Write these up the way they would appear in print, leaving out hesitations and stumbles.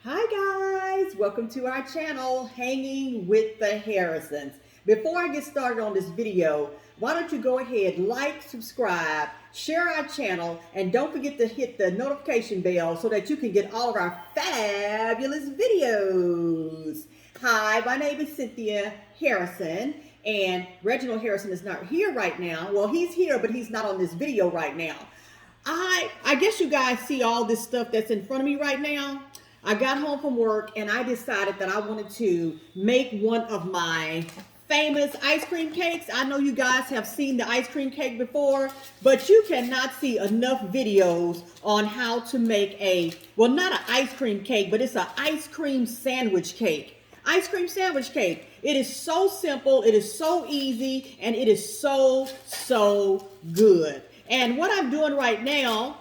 Hi guys, welcome to our channel, Hanging with the Harrisons. Before I get started on this video, why don't you go ahead, like, subscribe, share our channel, and don't forget to hit the notification bell so that you can get all of our fabulous videos. Hi, my name is Cynthia Harrison, and Reginald Harrison is not here right now. Well, he's here, but he's not on this video right now. I guess you guys see all this stuff that's in front of me right now. I got home from work and I decided that I wanted to make one of my famous ice cream cakes. I know you guys have seen the ice cream cake before, but you cannot see enough videos on how to make not an ice cream cake, but it's an ice cream sandwich cake. Ice cream sandwich cake. It is so simple, it is so easy, and it is so good. And what I'm doing right now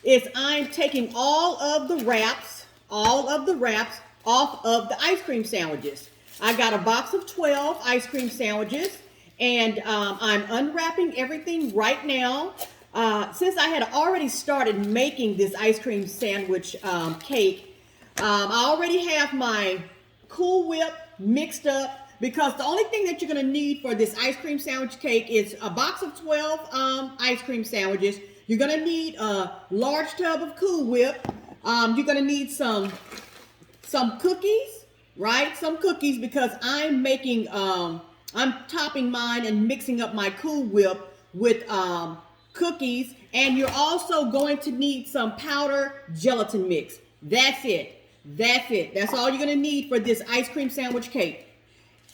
is I'm taking all of the wraps off of the ice cream sandwiches. I got a box of 12 ice cream sandwiches, and I'm unwrapping everything right now. Since I had already started making this ice cream sandwich cake, I already have my Cool Whip mixed up, because the only thing that you're going to need for this ice cream sandwich cake is a box of 12 ice cream sandwiches. You're going to need a large tub of Cool Whip. You're going to need some cookies, right? Some cookies, because I'm making, I'm topping mine and mixing up my Cool Whip with cookies. And you're also going to need some powder gelatin mix. That's it. That's all you're going to need for this ice cream sandwich cake.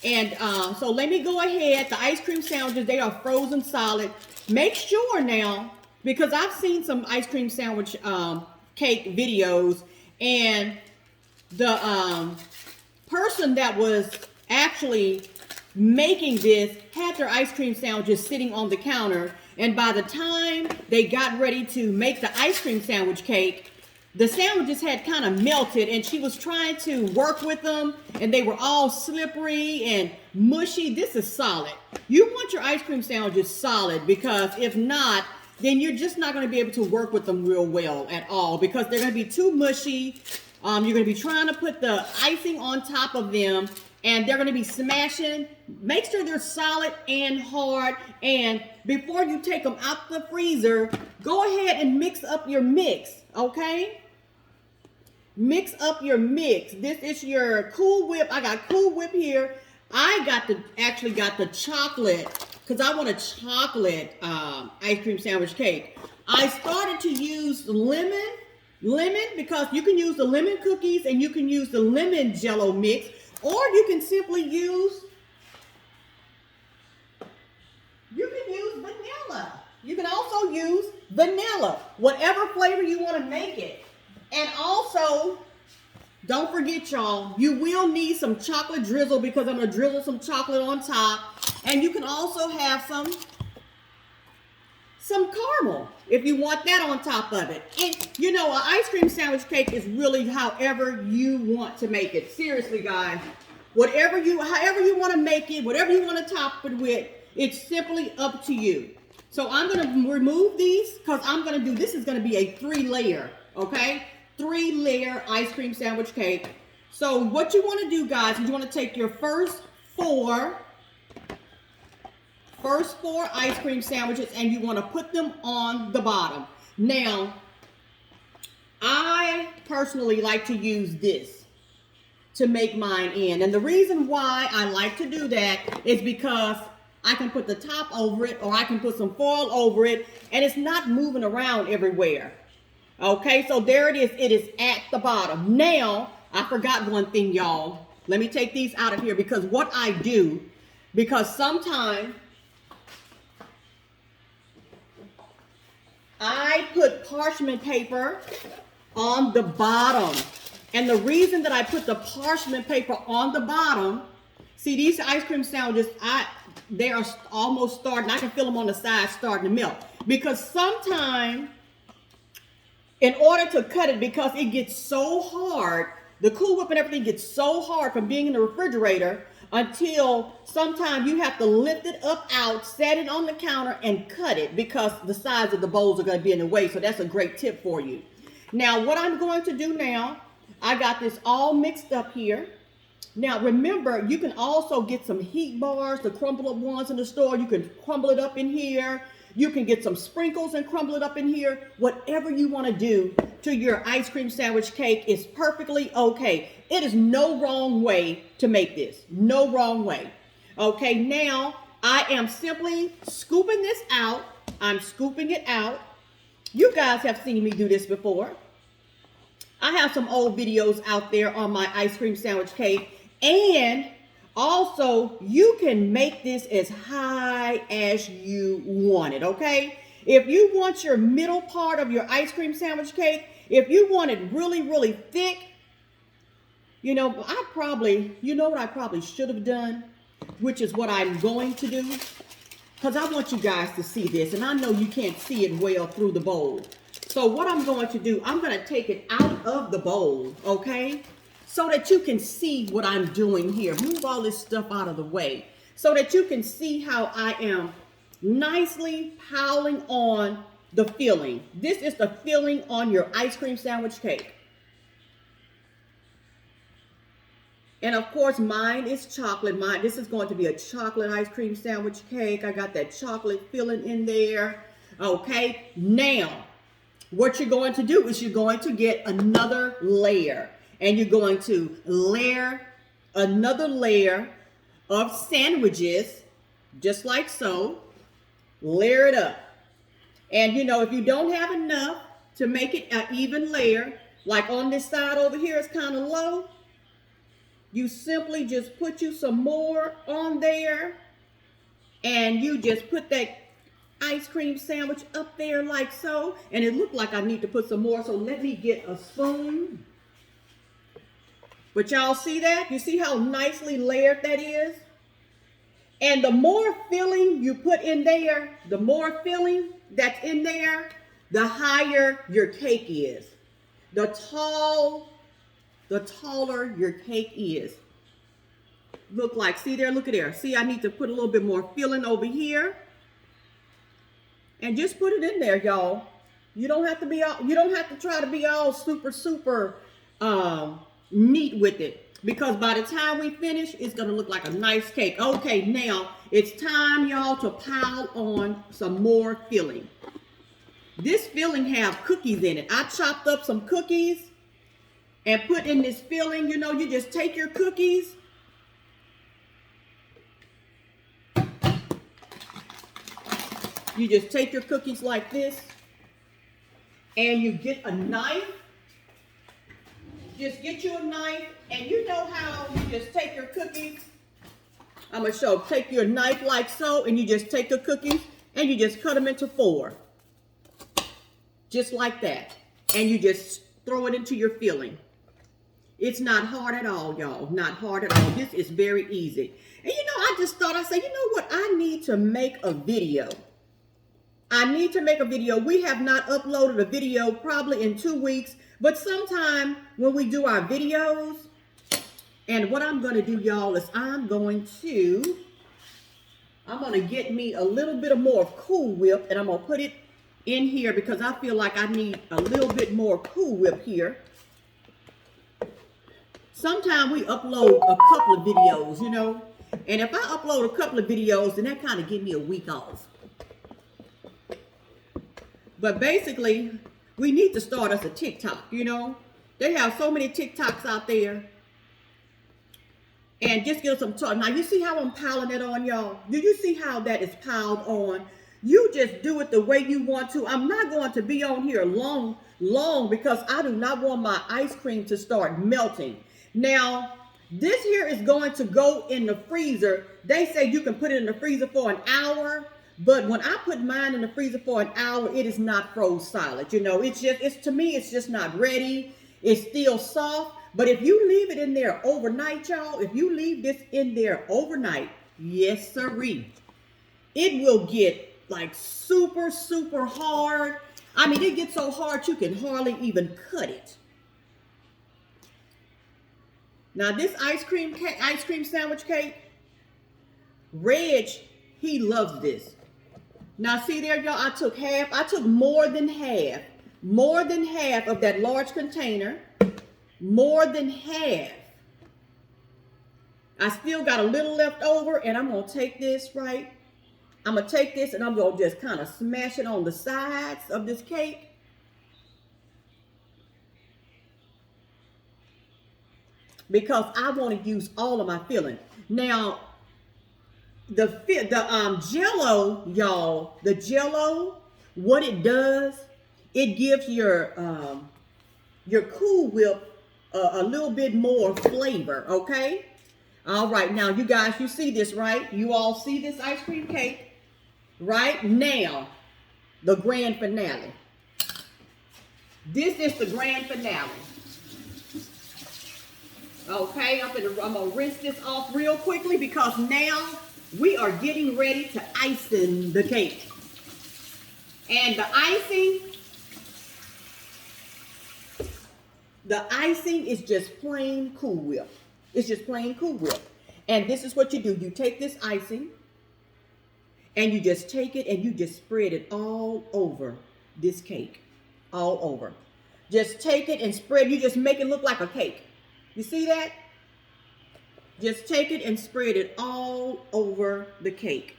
And so let me go ahead. The ice cream sandwiches, they are frozen solid. Make sure now, because I've seen some ice cream sandwich cake videos, and the person that was actually making this had their ice cream sandwiches sitting on the counter, and by the time they got ready to make the ice cream sandwich cake, the sandwiches had kind of melted, and she was trying to work with them, and they were all slippery and mushy. This is solid. You want your ice cream sandwiches solid, because if not, then you're just not going to be able to work with them real well at all, because they're going to be too mushy. You're going to be trying to put the icing on top of them, and they're going to be smashing. Make sure they're solid and hard, and before you take them out the freezer, go ahead and mix up your mix, okay? Mix up your mix. This is your Cool Whip. I got Cool Whip here. I actually got the chocolate, because I want a chocolate ice cream sandwich cake. I started to use lemon, because you can use the lemon cookies and you can use the lemon jello mix, or you can simply use, vanilla. You can also use vanilla, whatever flavor you want to make it. And also, don't forget, y'all, you will need some chocolate drizzle, because I'm going to drizzle some chocolate on top. And you can also have some caramel if you want that on top of it. And, you know, an ice cream sandwich cake is really however you want to make it. Seriously, guys. However you want to make it, whatever you want to top it with, it's simply up to you. So I'm going to remove these, because this is going to be a 3-layer, okay? 3-layer ice cream sandwich cake. So what you want to do, guys, is you want to take your first four ice cream sandwiches, and you want to put them on the bottom. Now, I personally like to use this to make mine in. And the reason why I like to do that is because I can put the top over it, or I can put some foil over it, and it's not moving around everywhere. Okay, so there it is. It is at the bottom. Now, I forgot one thing, y'all. Let me take these out of here, because what I do, because sometimes I put parchment paper on the bottom. And the reason that I put the parchment paper on the bottom, see, these ice cream sandwiches, they are almost starting. I can feel them on the side starting to melt. Because sometimes, in order to cut it, because it gets so hard, the Cool Whip and everything gets so hard from being in the refrigerator, until sometimes you have to lift it up out, set it on the counter, and cut it, because the sides of the bowls are going to be in the way. So that's a great tip for you. Now, what I'm going to do now, I got this all mixed up here. Now remember, you can also get some heat bars, the crumble up ones in the store. You can crumble it up in here. You can get some sprinkles and crumble it up in here. Whatever you want to do to your ice cream sandwich cake is perfectly okay. It is no wrong way to make this. No wrong way. Okay, now I am simply scooping this out. I'm scooping it out. You guys have seen me do this before. I have some old videos out there on my ice cream sandwich cake. And also, you can make this as high as you want it, okay? If you want your middle part of your ice cream sandwich cake, if you want it really, really thick, you know what I probably should have done, which is what I'm going to do, because I want you guys to see this, and I know you can't see it well through the bowl. So what I'm going to do, I'm going to take it out of the bowl, okay? So that you can see what I'm doing here. Move all this stuff out of the way so that you can see how I am nicely piling on the filling. This is the filling on your ice cream sandwich cake. And of course, mine is chocolate. This is going to be a chocolate ice cream sandwich cake. I got that chocolate filling in there. Okay, now what you're going to do is you're going to get another layer. And you're going to layer another layer of sandwiches, just like so. Layer it up. And you know, if you don't have enough to make it an even layer, like on this side over here, it's kind of low, you simply just put you some more on there. And you just put that ice cream sandwich up there like so. And it looked like I need to put some more, so let me get a spoon. But y'all see that? You see how nicely layered that is? And the more filling you put in there, the more filling that's in there, the higher your cake is. The taller your cake is. Look like, see there, look at there. See, I need to put a little bit more filling over here. And just put it in there, y'all. You don't have to try to be all super neat with it, because by the time we finish, it's going to look like a nice cake. Okay, now it's time, y'all, to pile on some more filling. This filling have cookies in it. I chopped up some cookies and put in this filling. You know, you just take your cookies like this, and you get a knife. Just get you a knife, and you know how you just take your cookies. I'm going to show, take your knife like so, and you just take the cookies, and you just cut them into 4. Just like that. And you just throw it into your filling. It's not hard at all, y'all. Not hard at all. This is very easy. And you know, I just thought, I said, you know what? I need to make a video. We have not uploaded a video probably in 2 weeks. But sometime when we do our videos, and what I'm going to do, y'all, is I'm going to get me a little bit of more Cool Whip, and I'm going to put it in here because I feel like I need a little bit more Cool Whip here. Sometime we upload a couple of videos, you know, and if I upload a couple of videos, then that kind of give me a week off. But basically, we need to start us a TikTok, you know. They have so many TikToks out there. And just get some talk. Now, you see how I'm piling it on, y'all? Do you see how that is piled on? You just do it the way you want to. I'm not going to be on here long because I do not want my ice cream to start melting. Now, this here is going to go in the freezer. They say you can put it in the freezer for an hour. But when I put mine in the freezer for an hour, it is not froze solid. You know, to me, it's just not ready. It's still soft. But if you leave it in there overnight, y'all, if you leave this in there overnight, yes, sirree, it will get like super hard. I mean, it gets so hard you can hardly even cut it. Now, this ice cream sandwich cake, Reg, he loves this. Now, see there, y'all, I took more than half of that large container, more than half. I still got a little left over, and I'm going to take this, right? I'm going to take this, and I'm going to just kind of smash it on the sides of this cake. Because I want to use all of my filling. Now, the Jello, y'all, the Jello, what it does, it gives your Cool Whip a little bit more flavor, okay? All right, now you guys, you see this, right? You all see this ice cream cake, right? Now, the grand finale. This is the grand finale. Okay, I'm gonna rinse this off real quickly because now we are getting ready to icing the cake. And the icing is just plain Cool Whip. It's just plain Cool Whip. And this is what you do. You take this icing and you just take it and you just spread it all over this cake. All over. Just take it and spread. You just make it look like a cake. You see that? Just take it and spread it all over the cake.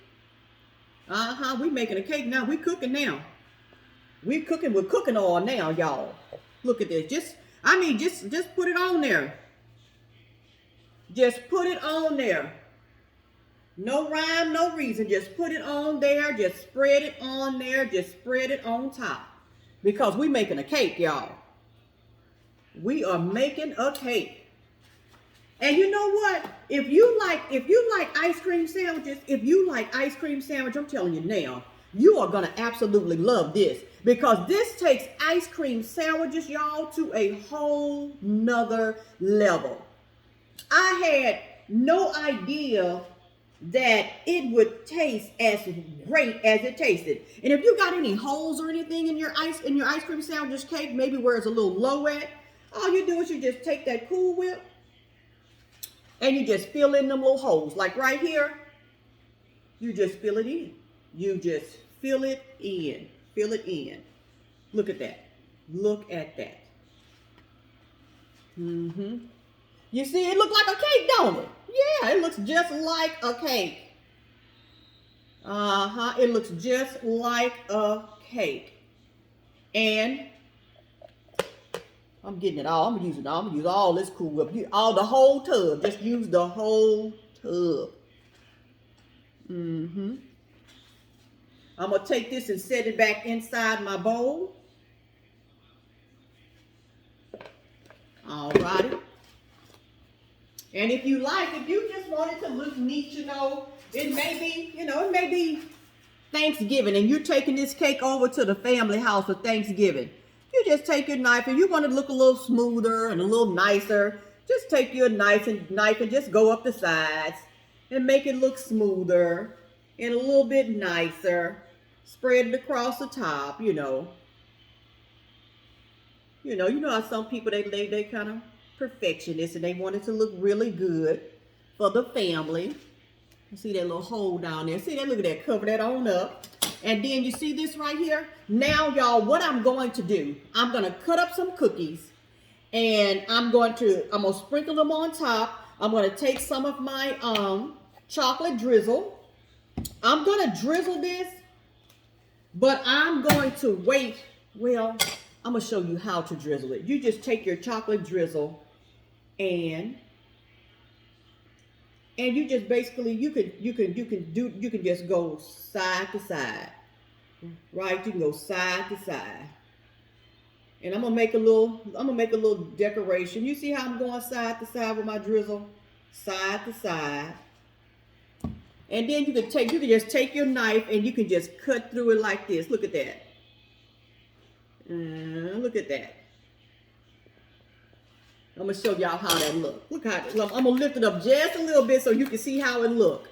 We making a cake now. We cooking now. We cooking with cooking oil now, y'all. Look at this. Just put it on there. Just put it on there. No rhyme, no reason. Just put it on there. Just spread it on there. Just spread it on top. Because we making a cake, y'all. We are making a cake. And you know what? If you like ice cream sandwiches, I'm telling you now, you are gonna absolutely love this. Because this takes ice cream sandwiches, y'all, to a whole nother level. I had no idea that it would taste as great as it tasted. And if you got any holes or anything in your ice cream sandwiches cake, maybe where it's a little low at, all you do is you just take that Cool Whip and you just fill in them little holes. Like right here, you just fill it in. You just fill it in. Fill it in. Look at that. Look at that. You see, it looks like a cake, don't it? Yeah, it looks just like a cake. It looks just like a cake. And I'm getting it all. I'm gonna use it all. I'm gonna use all this Cool Whip. The whole tub. Just use the whole tub. I'm gonna take this and set it back inside my bowl. All righty. And if you just want it to look neat, it may be Thanksgiving and you're taking this cake over to the family house for Thanksgiving. You just take your knife and you want it to look a little smoother and a little nicer. Just take your knife and just go up the sides and make it look smoother and a little bit nicer. Spread it across the top, You know how some people, they kind of perfectionists and they want it to look really good for the family. You see that little hole down there? See that? Look at that. Cover that on up. And then you see this right here? Now, y'all, what I'm going to do, I'm going to cut up some cookies and I'm going to sprinkle them on top. I'm going to take some of my chocolate drizzle. I'm going to drizzle this, but I'm going to wait. Well, I'm going to show you how to drizzle it. You just take your chocolate drizzle and you just basically, you can just go side to side, right? You can go side to side. And I'm gonna make a little decoration. You see how I'm going side to side with my drizzle, side to side. And then you can just take your knife and you can just cut through it like this. Look at that. Look at that. I'm going to show y'all how that look. Look how it look. I'm going to lift it up just a little bit so you can see how it look.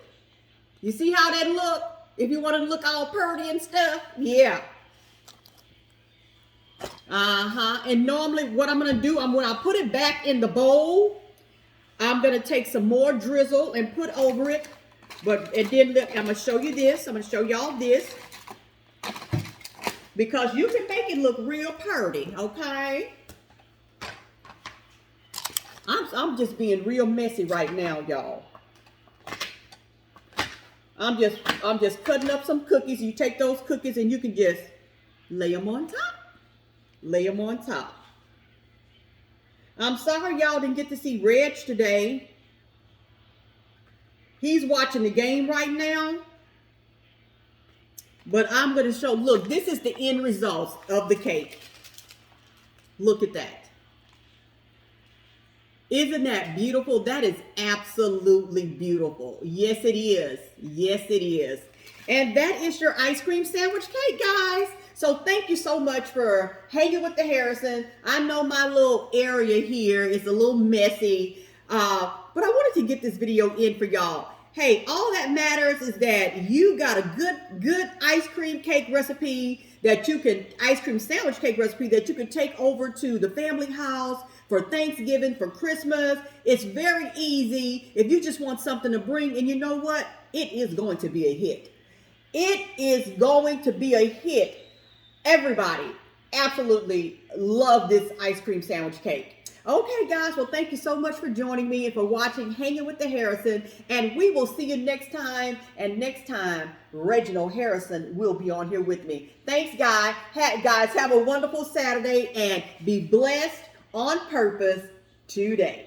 You see how that look? If you want it to look all pretty and stuff. Yeah. And normally what I'm going to do, when I put it back in the bowl, I'm going to take some more drizzle and put over it. And then look, I'm going to show you this. I'm going to show y'all this. Because you can make it look real pretty, okay? I'm just being real messy right now, y'all. I'm just cutting up some cookies. You take those cookies and you can just lay them on top. Lay them on top. I'm sorry y'all didn't get to see Reg today. He's watching the game right now. But I'm going to show, look, this is the end results of the cake. Look at that. Isn't that beautiful? That is absolutely beautiful. Yes, it is. Yes, it is. And that is your ice cream sandwich cake, guys. So thank you so much for hanging with the Harrison. I know my little area here is a little messy, but I wanted to get this video in for y'all. Hey, all that matters is that you got a good ice cream cake recipe that you can, ice cream sandwich cake recipe that you can take over to the family house for Thanksgiving, for Christmas. It's very easy if you just want something to bring. And you know what? It is going to be a hit. It is going to be a hit. Everybody absolutely love this ice cream sandwich cake. Okay, guys, well, thank you so much for joining me and for watching Hanging with the Harrison. And we will see you next time. And next time, Reginald Harrison will be on here with me. Thanks, guys. Guys, have a wonderful Saturday and be blessed on purpose today.